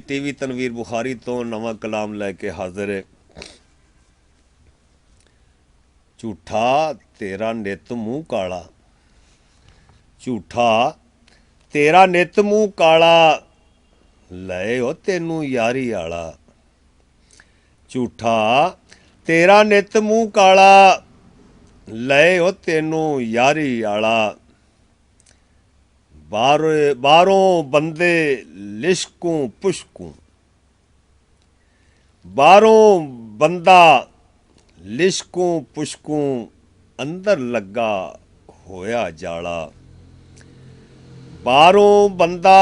TV Tanveer Bukhari तो नवा कलाम लैके हाजिर है। झूठा तेरा नित मूँह काला, झूठा तेरा नित मूँह काला, ले ओ तेनू यारी आला। झूठा तेरा नित मूँह काला, ले ओ तेनू यारी आला। बारों बंदे लिशकूं पुशकूं, बारों बंदा लिशकूं पुशकूं, अंदर लगा होया जाला। बारों बंदा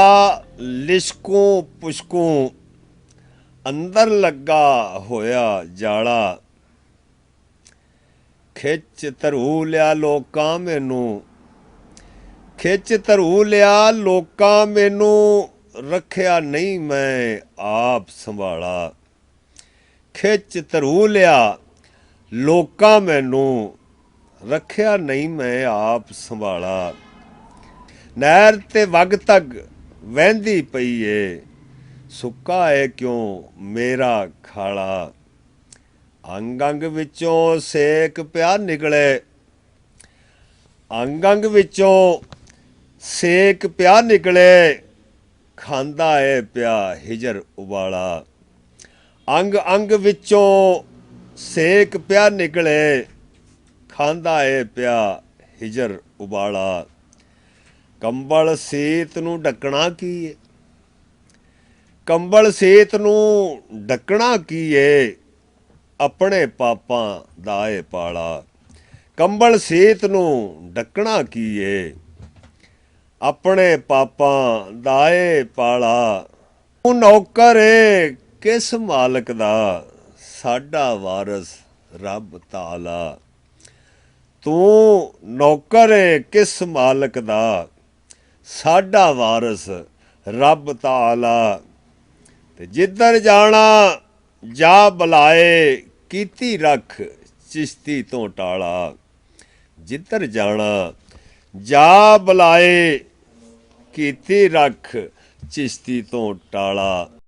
लिशकूं पुशकूं, अंदर लगा होया जाला। खिच धरू लिया लोकां मैनू, खिच धरू लिया लोकां मैनू, रखिया नहीं मैं आप संभाला। खिच धरू लिया लोकां मैनू, रखिया नहीं मैं आप संभाला। नहर ते वग तक वहंदी पई है, सुक्का है क्यों मेरा खाला। अंग अंग विचों सेक पिया निकले, अंग अंग विचों सेक पिया निकले, खांदा है पिया हिजर उबाला। अंग अंग विचों सेक पिया निकले, खांदा है पिया हिजर उबाला। कंबल सेत नूं ढकना की है, कंबल सेत नूं ढकना की है, अपने पापां दा है पाला। कंबल सेत नूं ढकना की है, अपने पापां दा है पाला। तू नौकर है किस मालक दा, साडा वारस रब ताला। तू नौकर है किस मालक दा, साडा वारस रब ताला। ते जिधर जाना जा बुलाए, कीती रख चिश्ती तो टाला। जिधर जाना जा बुलाए, कीती रख चिश्ती तो टाला।